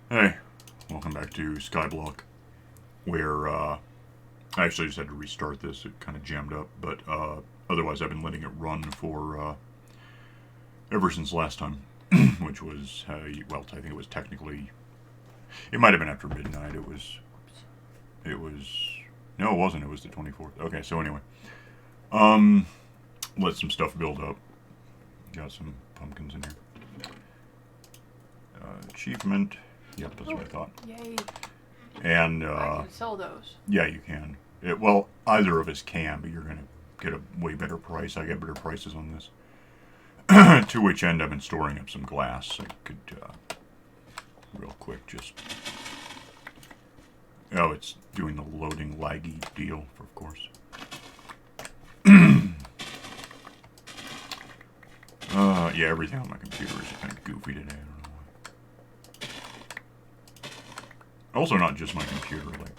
Hey, welcome back to Skyblock, where I actually just had to restart this. It kind of jammed up, but otherwise I've been letting it run for ever since last time, which was, well, I think it was technically, it might have been after midnight. No, it wasn't. It was the 24th. Okay, so anyway, um, let some stuff build up. Got some pumpkins in here. Achievement. Yep, that's what I thought. Yay. And I can sell those. yeah, you can. Well, either of us can, but you're gonna get a way better price. I get better prices on this. To which end, I've been storing up some glass. I could, real quick, just. Oh, it's doing the loading laggy deal, of course. Yeah, everything on my computer is kind of goofy today. I don't know why. Also, not just my computer. Like,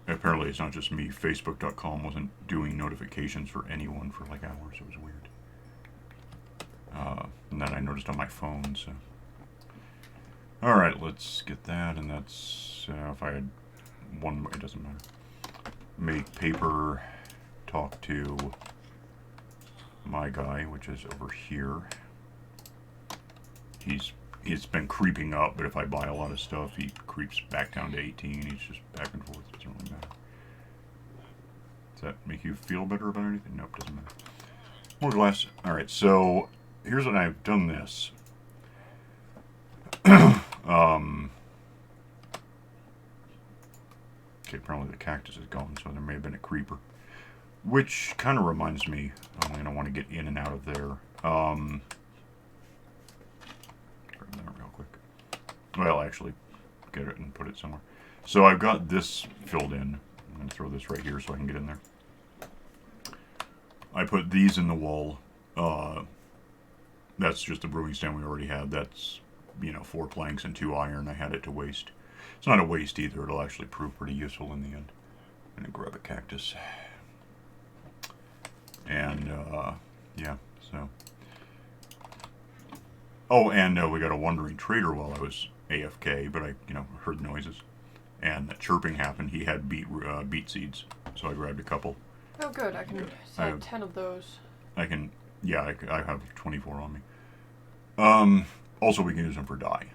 apparently, it's not just me. Facebook.com wasn't doing notifications for anyone for like hours. It was weird. And then I noticed on my phone. So, all right, let's get that. And that's if I had one. It doesn't matter. Make paper. Talk to my guy, which is over here. It's been creeping up, but if I buy a lot of stuff, he creeps back down to 18. He's just back and forth. It doesn't really matter. Does that make you feel better about anything? Nope, doesn't matter. More glass. Alright, so here's what I've done this. Okay, apparently the cactus is gone, so there may have been a creeper. Which kind of reminds me, I don't want to get in and out of there. Grab that real quick. Well, actually, get it and put it somewhere. So I've got this filled in. I'm going to throw this right here so I can get in there. I put these in the wall. That's just the brewing stand we already had. That's, 4 planks and 2 iron. I had it to waste. It's not a waste either. It'll actually prove pretty useful in the end. I'm going to grab a cactus. And, yeah, so. Oh, and we got a wandering trader while I was AFK, but I, heard noises. And that chirping happened. He had beet seeds, so I grabbed a couple. Oh, good. I can sell 10 of those. I can, yeah, I have 24 on me. Also, we can use them for dye.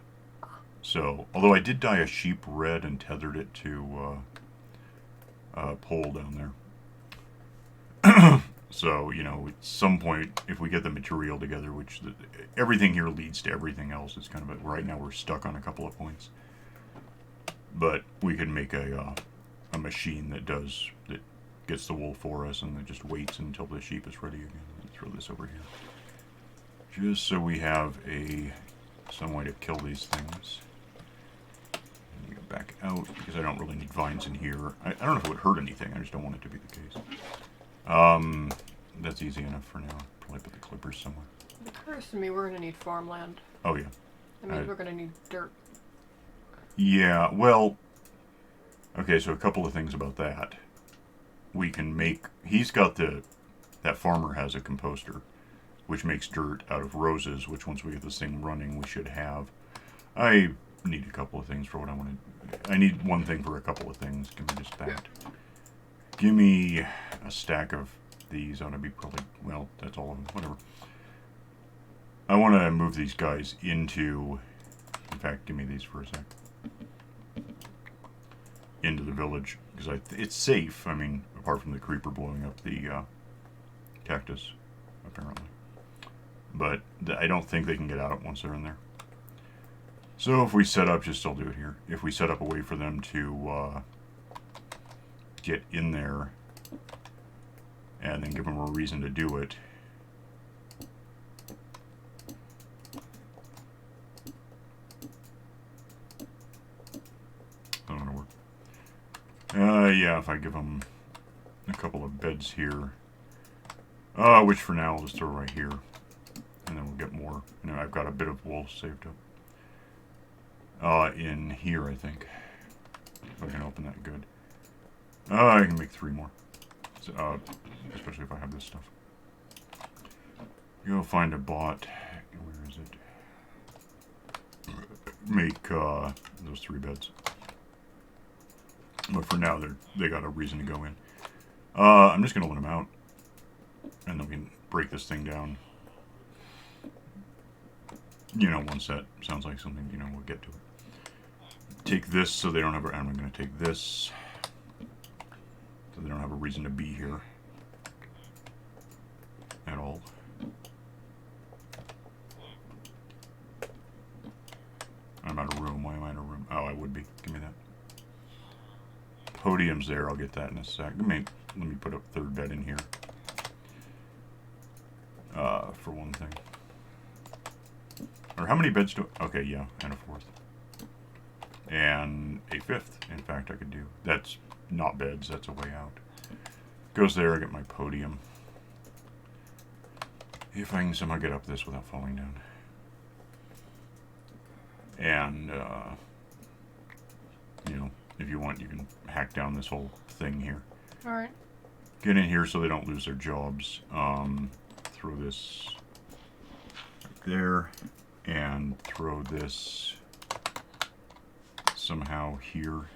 So, although I did dye a sheep red and tethered it to a pole down there. So, at some point, if we get the material together, which everything here leads to everything else, it's kind of right now we're stuck on a couple of points. But we could make a machine that gets the wool for us and that just waits until the sheep is ready again. Let me throw this over here. Just so we have some way to kill these things. Let me go back out because I don't really need vines in here. I don't know if it would hurt anything. I just don't want it to be the case. That's easy enough for now. Probably put the clippers somewhere. It occurs to me we're going to need farmland. Oh, yeah. That means we're going to need dirt. Yeah, well, okay, so a couple of things about that. We can make, that farmer has a composter, which makes dirt out of roses, which once we get this thing running, we should have. I need a couple of things for what I want to, I need one thing for a couple of things. Give me just that. Give me a stack of these. Ought to be probably, well, that's all of them, whatever. I want to move these guys into, in fact, give me these for a sec. Into the village, because it's safe. I mean, apart from the creeper blowing up the cactus, apparently. But I don't think they can get out once they're in there. So if we set up, I'll do it here. If we set up a way for them to get in there and then give them a reason to do it. I don't know where. Yeah, if I give them a couple of beds here, which for now I'll just throw right here, and then we'll get more. I've got a bit of wool saved up. In here, I think. If I can open that good. I can make 3 more. So, especially if I have this stuff. Go find a bot. Where is it? make those 3 beds. But for now, they got a reason to go in. I'm just going to let them out. And then we can break this thing down. Once that sounds like something, we'll get to it. Take this so they don't have I'm going to take this so they don't have a reason to be here at all. I'm out of room. Why am I out of room? Oh, I would be. Give me that. Podium's there. I'll get that in a sec. Let me put a 3rd bed in here. For one thing. Or how many beds do I... Okay, yeah, and a 4th. And a 5th, in fact, I could do. That's not beds, that's a way out. Goes there, I get my podium. If I can somehow get up this without falling down. And, if you want, you can hack down this whole thing here. Alright. Get in here so they don't lose their jobs. Throw this right there. And throw this somehow here.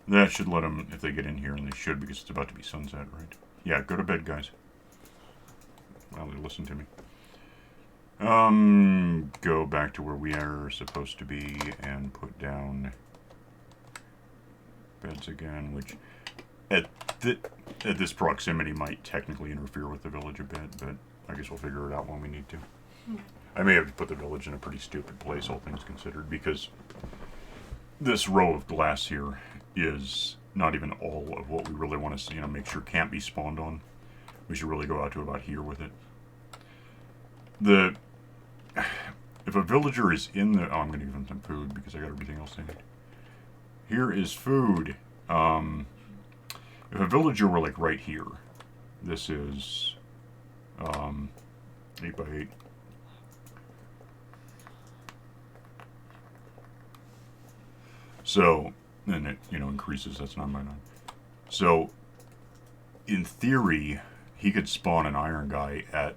That should let them, if they get in here, and they should because it's about to be sunset, right? Yeah, go to bed, guys. Well, they listen to me. Go back to where we are supposed to be and put down beds again, which at this proximity might technically interfere with the village a bit, but I guess we'll figure it out when we need to. I may have to put the village in a pretty stupid place, all things considered, because this row of glass here is not even all of what we really want to, make sure can't be spawned on. We should really go out to about here with it. If a villager is in the... Oh, I'm going to give them some food because I got everything else they need. Here is food. If a villager were, like, right here, this is 8 by 8. So, then it, increases. That's 9 by 9. So, in theory, he could spawn an iron guy at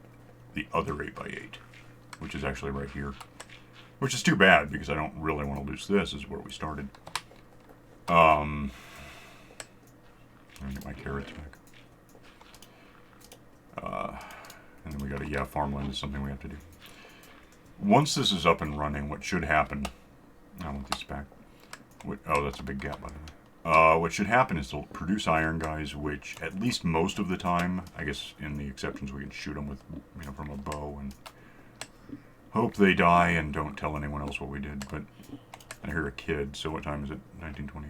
the other 8 by 8, which is actually right here. Which is too bad, because I don't really want to lose this, is where we started. I'm gonna get my carrots back. And then we gotta, farmland is something we have to do. Once this is up and running, what should happen... I want these back. Oh, that's a big gap, by the way. What should happen is they'll produce iron guys, which at least most of the time, I guess in the exceptions we can shoot them with, from a bow and hope they die and don't tell anyone else what we did. But I hear a kid, so what time is it? 1928.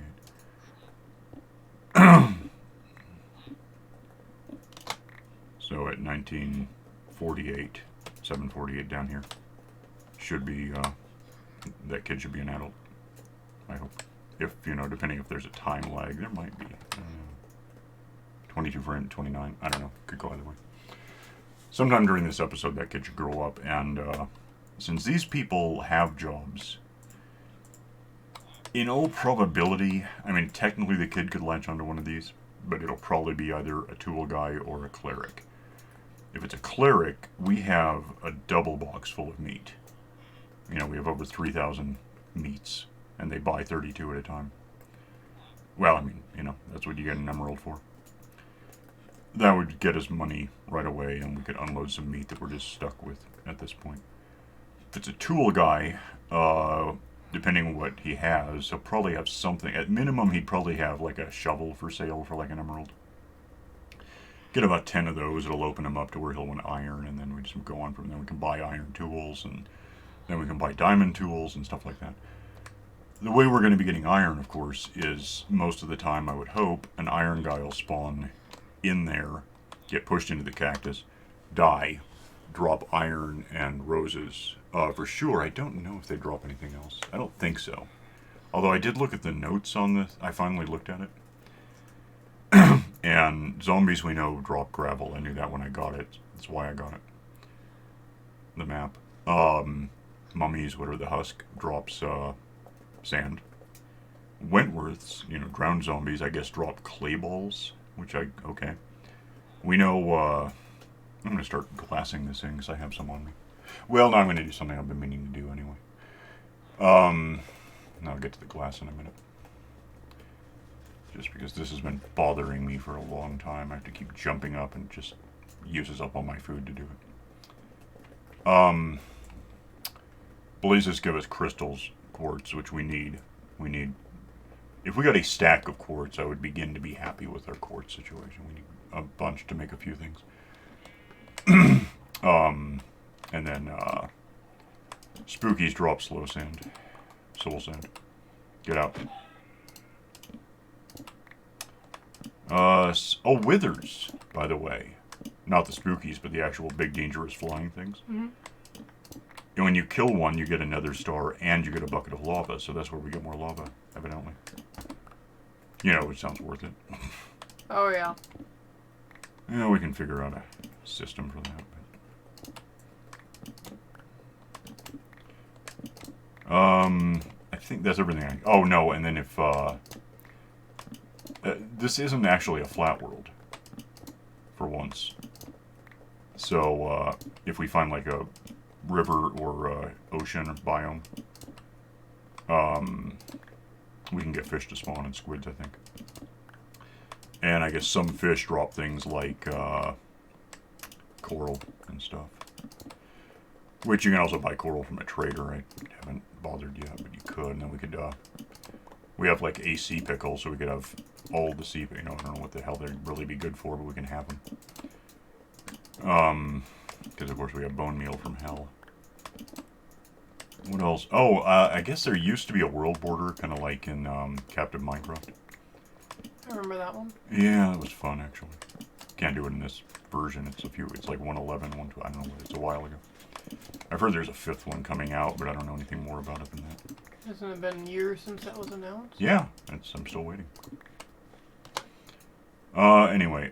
So at 1948, 748 down here, should be, that kid should be an adult. I hope. If, depending if there's a time lag, there might be. 22 for 29. I don't know. Could go either way. Sometime during this episode, that kid should grow up. And since these people have jobs, in all probability, technically the kid could latch onto one of these, but it'll probably be either a tool guy or a cleric. If it's a cleric, we have a double box full of meat. We have over 3,000 meats. And they buy 32 at a time. Well, that's what you get an emerald for. That would get us money right away, and we could unload some meat that we're just stuck with at this point. If it's a tool guy, depending on what he has, he'll probably have something. At minimum, he'd probably have like a shovel for sale for like an emerald. Get about 10 of those, it'll open him up to where he'll want iron, and then we just go on from there. We can buy iron tools, and then we can buy diamond tools and stuff like that. The way we're going to be getting iron, of course, is most of the time, I would hope, an iron guy will spawn in there, get pushed into the cactus, die, drop iron and roses. For sure, I don't know if they drop anything else. I don't think so. Although I did look at the notes on this. I finally looked at it. And zombies, we know, drop gravel. I knew that when I got it. That's why I got it. The map. Mummies, what are the husk? Drops, sand. Wentworths, drowned zombies, I guess drop clay balls, which okay. We know, I'm going to start glassing this in because I have some on me. Well, no, I'm going to do something I've been meaning to do anyway. I'll get to the glass in a minute. Just because this has been bothering me for a long time. I have to keep jumping up and it just uses up all my food to do it. Blazes give us crystals, quartz, which we need. We need... If we got a stack of quartz, I would begin to be happy with our quartz situation. We need a bunch to make a few things. And then, Spookies drop slow sand. Soul sand. Get out. Withers, by the way. Not the spookies, but the actual big dangerous flying things. Mm-hmm. And when you kill one, you get another star, and you get a bucket of lava, so that's where we get more lava, evidently. You know, which sounds worth it. Oh, yeah. Yeah, we can figure out a system for that. I think that's everything oh, no, and then if, this isn't actually a flat world. For once. So, if we find, like, a river or ocean biome, we can get fish to spawn and squids, I think. And I guess some fish drop things like, coral and stuff. Which you can also buy coral from a trader. I haven't bothered yet, but you could. And then we could, we have, like, a sea pickle, so we could have all the sea, you know, I don't know what the hell they'd really be good for, but we can have them. Because of course we have bone meal from hell. What else? Oh, I guess there used to be a world border, kind of like in, Captive Minecraft. I remember that one. Yeah, that was fun, actually. Can't do it in this version. It's like 111, 112, I don't know, it's a while ago. I've heard there's a 5th one coming out, but I don't know anything more about it than that. Hasn't it been years since that was announced? Yeah, I'm still waiting. Anyway,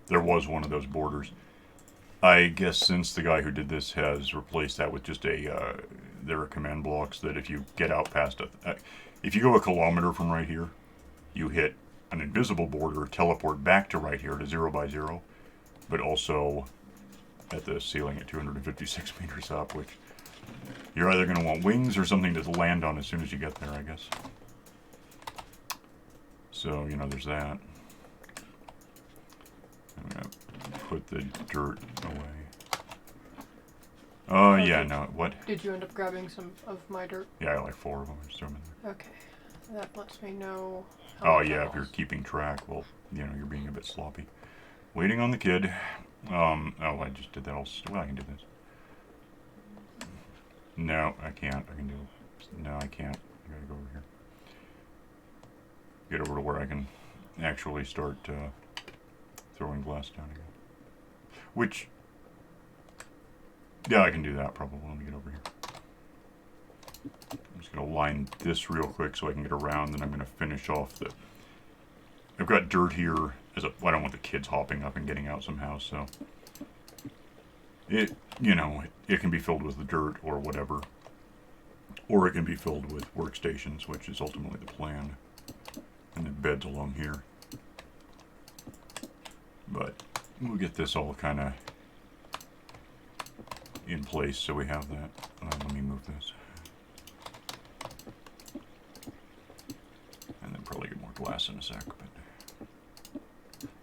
there was one of those borders. I guess since the guy who did this has replaced that with just there are command blocks that if you get out past if you go a kilometer from right here, you hit an invisible border, teleport back to right here to 0 by 0, but also at the ceiling at 256 meters up, which you're either going to want wings or something to land on as soon as you get there, I guess. So, you know, there's that. I'm going to put the dirt away. Oh, yeah, no, what? Did you end up grabbing some of my dirt? Yeah, I got like 4 of them. I just threw them in there. Okay. That lets me know Oh, yeah, if you're keeping track, well, you know, you're being a bit sloppy. Waiting on the kid. Oh, I just did that all... Well, I can do this. No, I can't. I can do... No, I can't. I gotta go over here. Get over to where I can actually start throwing glass down again. Which... Yeah, I can do that probably. Let me get over here. I'm just going to line this real quick so I can get around, then I'm going to finish off the... I've got dirt here as a... I don't want the kids hopping up and getting out somehow, so... It, you know, it can be filled with the dirt or whatever. Or it can be filled with workstations, which is ultimately the plan. And then beds along here. But we'll get this all kind of in place so we have that. Let me move this. And then probably get more glass in a sec. But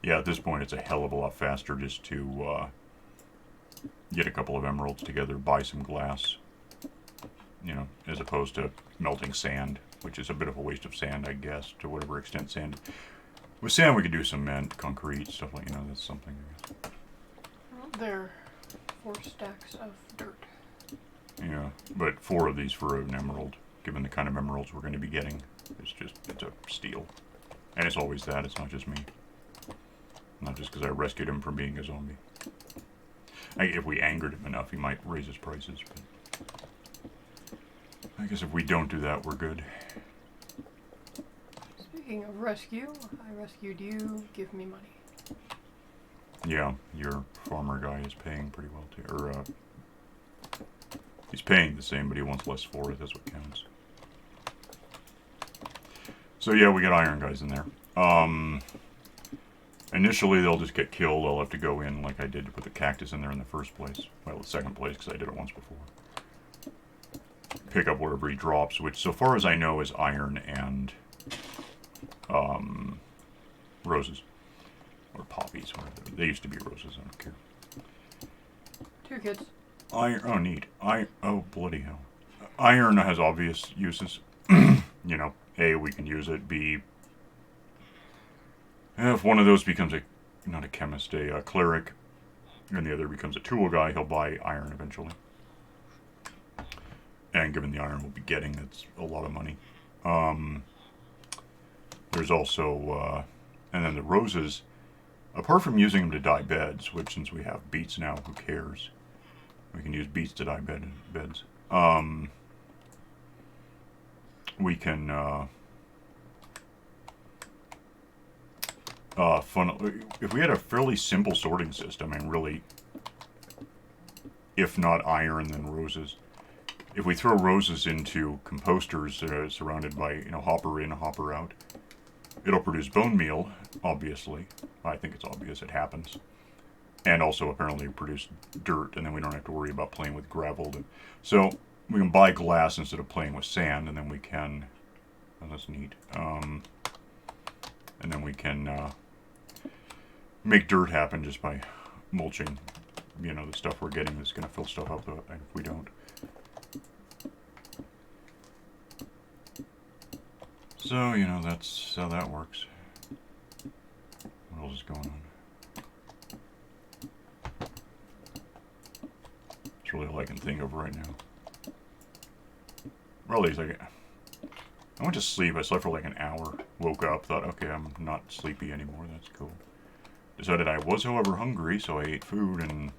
yeah, at this point it's a hell of a lot faster just to get a couple of emeralds together, buy some glass, you know, as opposed to melting sand, which is a bit of a waste of sand, I guess, to whatever extent sand. With sand we could do cement, concrete, stuff like, you know, that's something, I guess. Well, there. 4 stacks of dirt. Yeah, but 4 of these for an emerald, given the kind of emeralds we're going to be getting. It's a steal. And it's always that, it's not just me. Not just because I rescued him from being a zombie. If we angered him enough, he might raise his prices, but... I guess if we don't do that, we're good. Speaking of rescue, I rescued you. Give me money. Yeah, your farmer guy is paying pretty well too. Or, he's paying the same, but he wants less for it. That's what counts. So yeah, we got iron guys in there. Initially, they'll just get killed. I'll have to go in like I did to put the cactus in there in the first place. Well, the second place, because I did it once before. Pick up whatever he drops, which, so far as I know, is iron and roses. Or poppies, whatever. They used to be roses, I don't care. 2 kids. Iron, oh, neat. Oh, bloody hell. Iron has obvious uses. You know, A, we can use it. B, if one of those becomes not a chemist, a cleric, and the other becomes a tool guy, he'll buy iron eventually. And given the iron we'll be getting, that's a lot of money. There's also, and then the roses, apart from using them to dye beds, which since we have beets now, who cares? We can use beets to dye beds. We can, if we had a fairly simple sorting system, and really, if not iron, then roses. If we throw roses into composters surrounded by, you know, hopper in, hopper out, it'll produce bone meal, obviously. I think it's obvious it happens. And also apparently produce dirt, and then we don't have to worry about playing with gravel. So we can buy glass instead of playing with sand, and then we can... Oh, that's neat. And then we can make dirt happen just by mulching, you know, the stuff we're getting that's going to fill stuff up if we don't. So, you know, that's how that works. What else is going on? It's really all I can think of right now. Really, it's like... I went to sleep. I slept for like an hour. Woke up, thought, okay, I'm not sleepy anymore. That's cool. Decided I was, however, hungry, so I ate food, and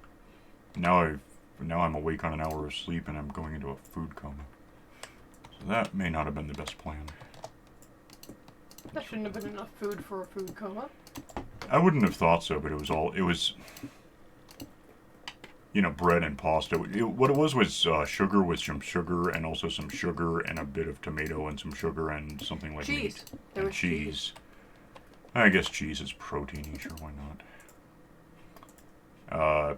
now I'm awake on an hour of sleep, and I'm going into a food coma. So that may not have been the best plan. That shouldn't have been enough food for a food coma. I wouldn't have thought so, but it was, you know, bread and pasta. What it was sugar with some sugar, and also some sugar and a bit of tomato and some sugar and something like cheese. Meat. There was cheese. I guess cheese is protein-y, sure, why not?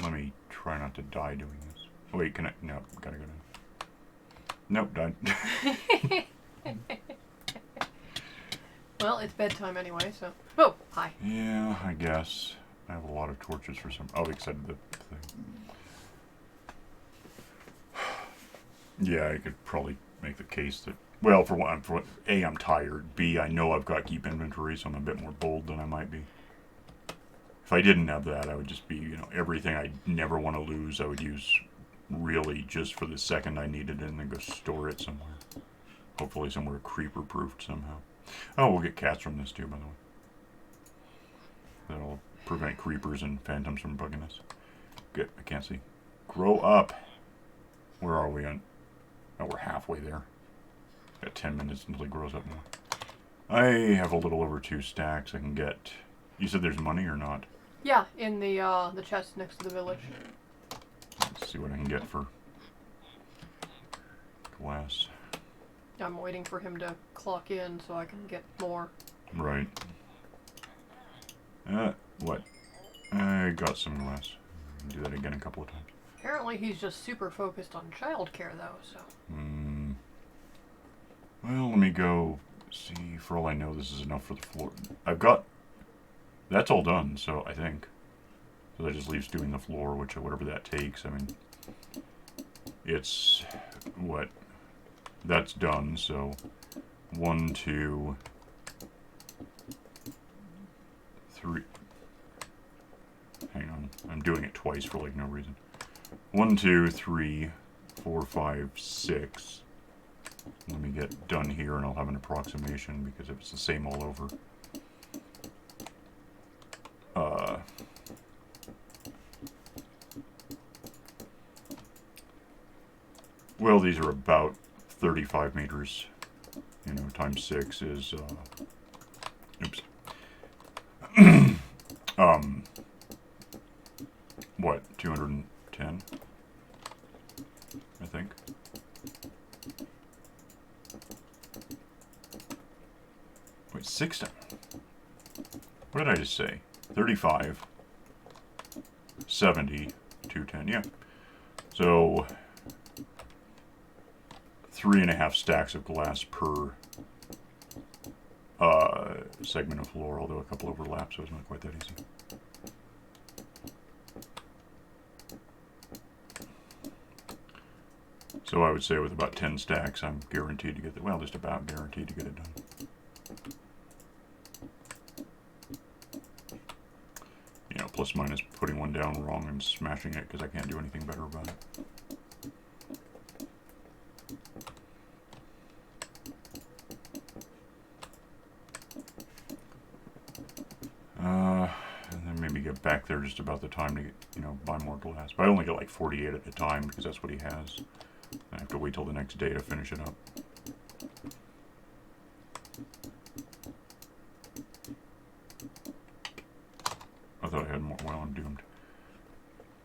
Let me try not to die doing this. Oh, wait, can I? No, gotta go down. Nope, died. Well, it's bedtime anyway, so... Oh, hi. Yeah, I guess. I have a lot of torches for some... Oh, because I did the thing. Yeah, I could probably make the case that... Well, for one, A, I'm tired. B, I know I've got keep inventory, so I'm a bit more bold than I might be. If I didn't have that, I would just be, you know, everything I never want to lose, I would use really just for the second I needed it and then go store it somewhere. Hopefully somewhere creeper-proofed somehow. Oh, we'll get cats from this too, by the way. That'll prevent creepers and phantoms from bugging us. Good, I can't see. Grow up. Where are we on? Oh, we're halfway there. Got 10 minutes until he grows up more. I have a little over 2 stacks I can get. You said there's money or not? Yeah, in the chest next to the village. Let's see what I can get for glass. I'm waiting for him to clock in so I can get more. Right. What? I got some glass. Do that again a couple of times. Apparently he's just super focused on childcare though, so... Well, let me go see. For all I know, this is enough for the floor. I've got... That's all done, so I think. So that just leaves doing the floor, which whatever that takes. I mean, it's... What? That's done, so... 1, 2... 3... Hang on. I'm doing it twice for, like, no reason. 1, 2, 3, 4, 5, 6. Let me get done here and I'll have an approximation because if it's the same all over. Well, these are about 35 meters. You know, times 6 is, oops. What, 210? I think. Wait, 6 times? What did I just say? 35, 70, 210. Yeah. So 3.5 stacks of glass per segment of floor, although a couple overlaps, so it's not quite that easy. So I would say with about 10 stacks, I'm guaranteed to get well, just about guaranteed to get it done. You know, plus minus putting one down wrong and smashing it because I can't do anything better about it. And then maybe get back there just about the time to get, you know, buy more glass. But I only get like 48 at a time because that's what he has. I have to wait till the next day to finish it up. I thought I had more. Well, I'm doomed.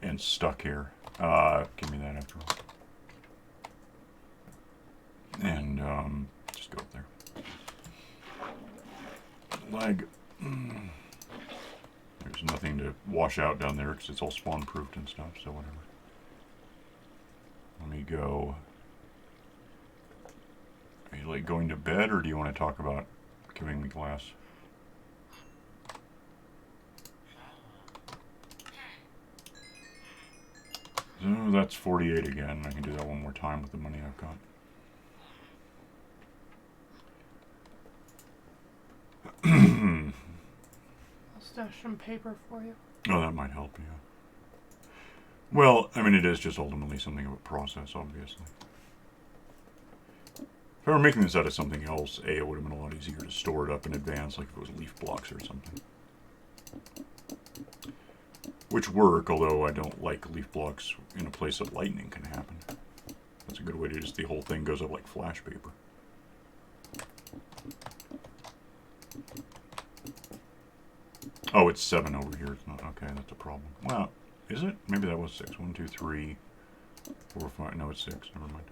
And stuck here. Give me that after all. And just go up there. Leg. There's nothing to wash out down there because it's all spawn proofed and stuff, so whatever. Let me go. Are you like going to bed, or do you want to talk about giving me glass? So that's 48 again. I can do that one more time with the money I've got. I'll stash some paper for you. Oh, that might help, yeah. Well, I mean, it is just ultimately something of a process, obviously. If I were making this out of something else, it would have been a lot easier to store it up in advance, like if it was leaf blocks or something. Which work, although I don't like leaf blocks in a place that lightning can happen. That's a good way to just, the whole thing goes up like flash paper. Oh, it's 7 over here. It's not, okay, that's a problem. Well, is it? Maybe that was 6. 1, 2, 3, 4, 5. No, it's 6. Never mind.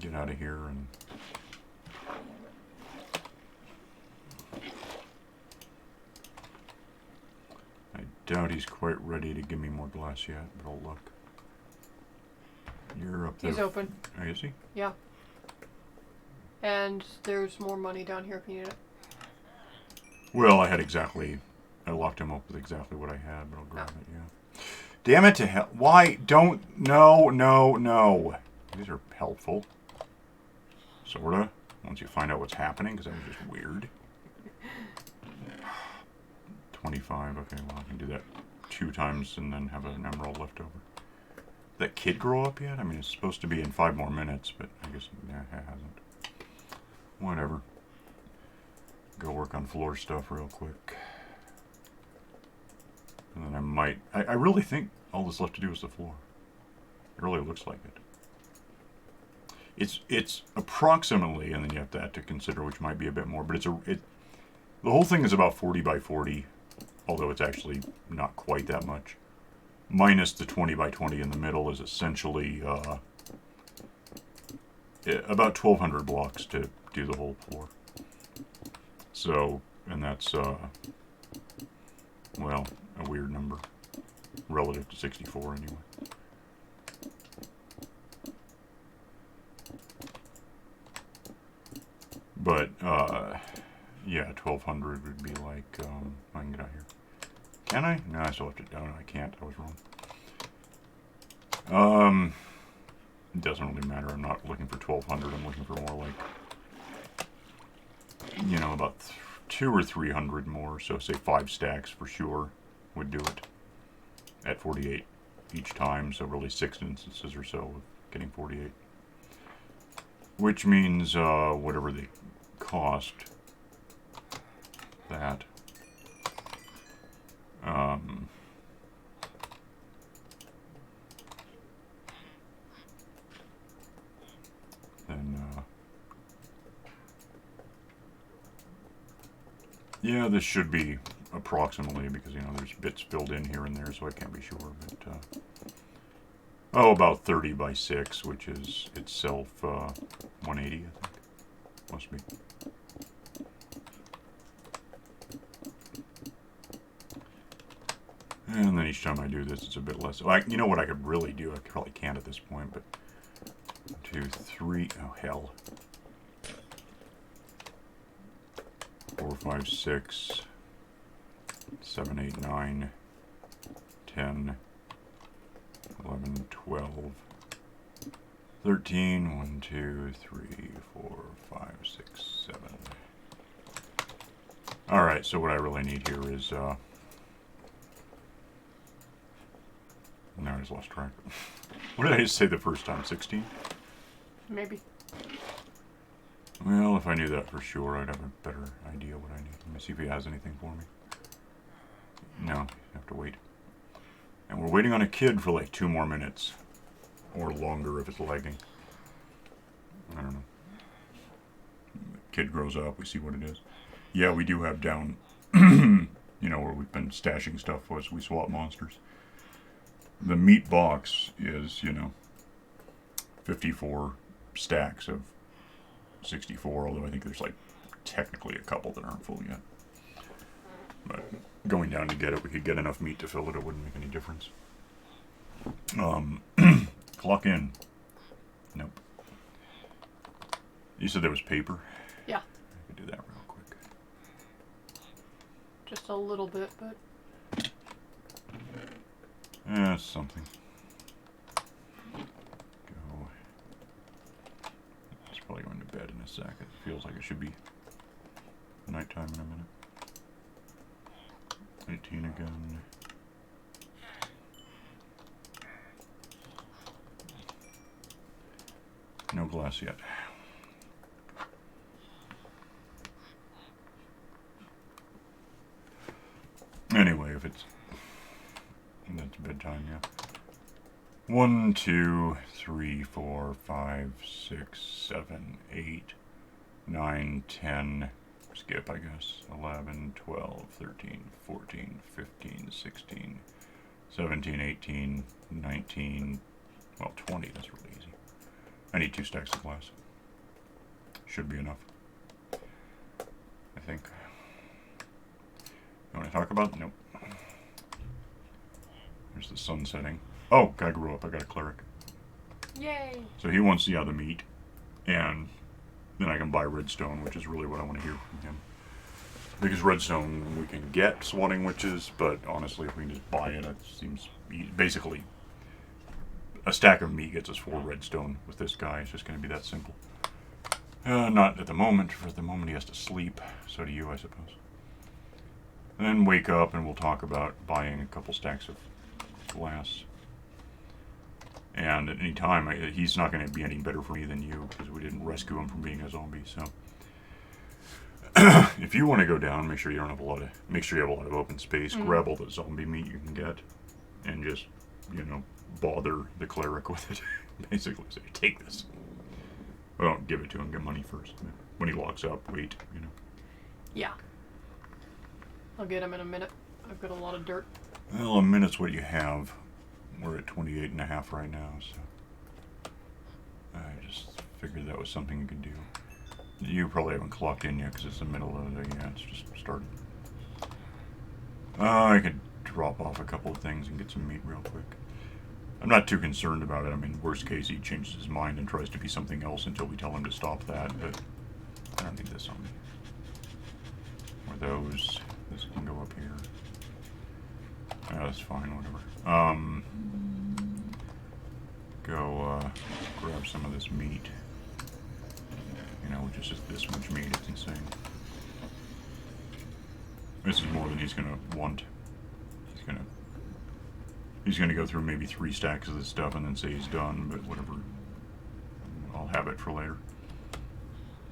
Get out of here and... I doubt he's quite ready to give me more glass yet, but I'll look. You're up there. He's open. Oh, is he? Yeah. And there's more money down here if you need it. Well, I had exactly... I locked him up with exactly what I had, but I'll grab it, yeah. Damn it to hell. Why? Don't... No, no, no. These are helpful. Sorta. Once you find out what's happening, because that was just weird. 25. Okay, well, I can do that 2 times and then have an emerald left over. Did that kid grow up yet? I mean, it's supposed to be in 5 more minutes, but I guess yeah, it hasn't. Whatever. Go work on floor stuff real quick. And then I might... I really think all that's left to do is the floor. It really looks like it. It's approximately, and then you have that to consider, which might be a bit more, but the whole thing is about 40 by 40, although it's actually not quite that much. Minus the 20 by 20 in the middle is essentially about 1,200 blocks to do the whole floor. So, and that's, well, a weird number. Relative to 64 anyway. But, yeah, 1,200 would be like, I can get out here. Can I? No, I still have to, no, I can't, I was wrong. It doesn't really matter, I'm not looking for 1,200, I'm looking for more like, you know, about 200 or 300 more, so say 5 stacks for sure would do it at 48 each time, so really 6 instances or so of getting 48. Which means, whatever they cost, that, then, yeah, this should be approximately, because, you know, there's bits filled in here and there, so I can't be sure, but, oh, about 30 by 6, which is itself, 180, I think. Must be. And then each time I do this, it's a bit less. Like, you know what I could really do? I probably can't at this point, but 2, 3. Oh, hell. 4, 5, 6, 7, 8, 9, 10, 11, 12, 13. 1, 2, 3, 4, 5, 6, 7. Alright, so what I really need here is, now I just lost track. What did I just say the first time? 16? Maybe. Well, if I knew that for sure, I'd have a better idea what I need. Let me see if he has anything for me. No, you have to wait. And we're waiting on a kid for like 2 more minutes. Or longer if it's lagging. I don't know. Kid grows up, we see what it is. Yeah, we do have down, you know, where we've been stashing stuff as we swap monsters. The meat box is, you know, 54 stacks of 64, although I think there's like technically a couple that aren't full yet. But going down to get it, we could get enough meat to fill it, it wouldn't make any difference. Clock in. Nope. You said there was paper? Yeah. I could do that real quick. Just a little bit, but... That's something. Go. It's probably going to bed in a sec. It feels like it should be nighttime in a minute. 18 again. No glass yet. Anyway, if it's... That's bedtime, yeah. 1, 2, 3, 4, 5, 6, 7, 8, 9, 10. Skip, I guess. 11, 12, 13, 14, 15, 16, 17, 18, 19. Well, 20. That's really easy. I need 2 stacks of glass. Should be enough. I think. You want to talk about? Nope. There's the sun setting. Oh, guy grew up. I got a cleric. Yay! So he wants the other meat, and then I can buy redstone, which is really what I want to hear from him. Because redstone we can get swatting witches, but honestly, if we can just buy it, it seems basically a stack of meat gets us 4 redstone with this guy. It's just going to be that simple. Not at the moment. For the moment, he has to sleep. So do you, I suppose. And then wake up, and we'll talk about buying a couple stacks of glass. And at any time, he's not going to be any better for me than you, because we didn't rescue him from being a zombie. So, if you want to go down, make sure you don't have a lot of. Make sure you have a lot of open space. Grab all the zombie meat you can get, and just, you know, bother the cleric with it. Basically, say, take this. Well, don't give it to him. Get money first. When he locks up, wait. You know. Yeah. I'll get him in a minute. I've got a lot of dirt. Well, a minute's what you have. We're at 28 and a half right now, so I just figured that was something you could do. You probably haven't clocked in yet because it's the middle of the day. Yeah, it's just started. I could drop off a couple of things and get some meat real quick. I'm not too concerned about it. I mean, worst case, he changes his mind and tries to be something else until we tell him to stop that, but I don't need this on me. Or those. This can go up here. Yeah, that's fine, whatever. Go, grab some of this meat. You know, just this much meat, it's insane. This is more than he's gonna want. He's gonna go through maybe 3 stacks of this stuff and then say he's done, but whatever. I'll have it for later.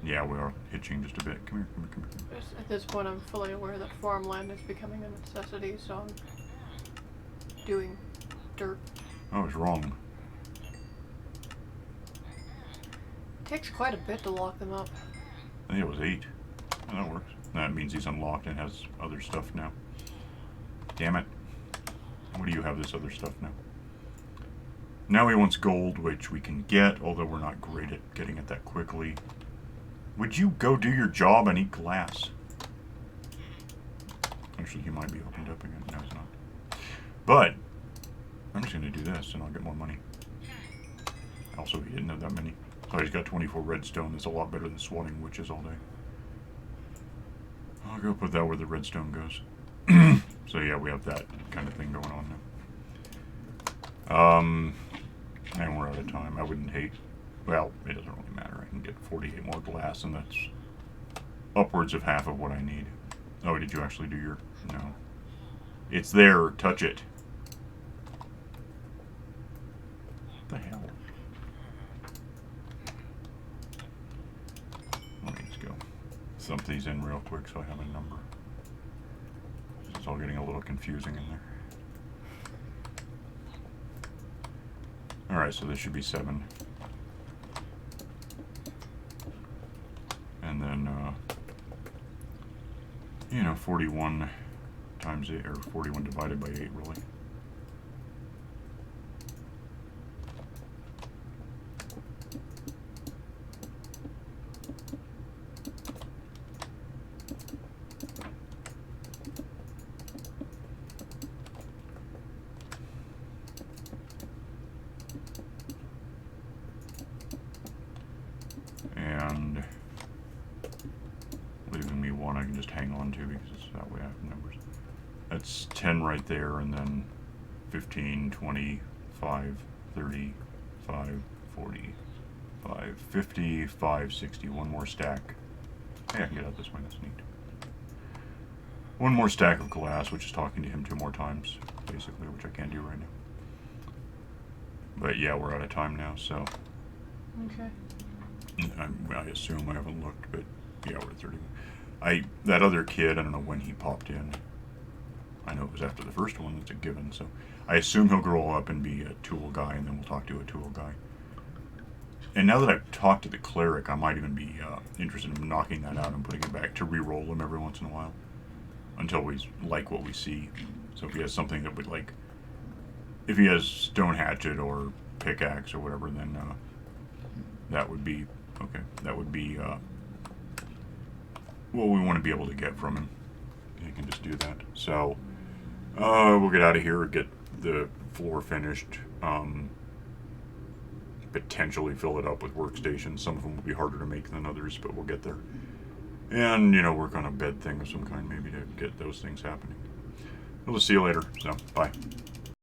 Yeah, we are hitching just a bit. Come here, come here, come here. At this point, I'm fully aware that farmland is becoming a necessity, so I'm doing dirt. I was wrong. It takes quite a bit to lock them up. I think it was 8. Oh, that works. That means he's unlocked and has other stuff now. Damn it. What do you have this other stuff now? Now he wants gold, which we can get, although we're not great at getting it that quickly. Would you go do your job and eat glass? Actually, he might be opened up again. No, he's not. But I'm just going to do this and I'll get more money. Also, he didn't have that many. So he's got 24 redstone. That's a lot better than swatting witches all day. I'll go put that where the redstone goes. So yeah, we have that kind of thing going on now. And we're out of time. I wouldn't hate... Well, it doesn't really matter. I can get 48 more glass, and that's upwards of half of what I need. Oh, did you actually do your... No. It's there. Touch it. What the hell? Let me just go thump these in real quick so I have a number. It's all getting a little confusing in there. Alright, so this should be 7. And then, 41 times 8, or 41 divided by 8, really. And leaving me 1 I can just hang on to because it's that way I have numbers. That's 10 right there, and then 15, 20, 5, 30, 5, 40, 5, 50, 5, 60. One more stack. Hey, I can get out this way, that's neat. One more stack of glass, which is talking to him 2 more times, basically, which I can't do right now. But yeah, we're out of time now, so... Okay. I assume, I haven't looked, but yeah, we're at 31. That other kid, I don't know when he popped in. I know it was after the first one, that's a given, so I assume he'll grow up and be a tool guy, and then we'll talk to a tool guy. And now that I've talked to the cleric, I might even be interested in knocking that out and putting it back to re-roll him every once in a while. Until we like what we see. So if he has something that would like... If he has stone hatchet or pickaxe or whatever, then that would be... Okay, that would be what we want to be able to get from him. You can just do that. So, we'll get out of here, get the floor finished, potentially fill it up with workstations. Some of them will be harder to make than others, but we'll get there. And, work on a bed thing of some kind maybe to get those things happening. We'll see you later, so, bye.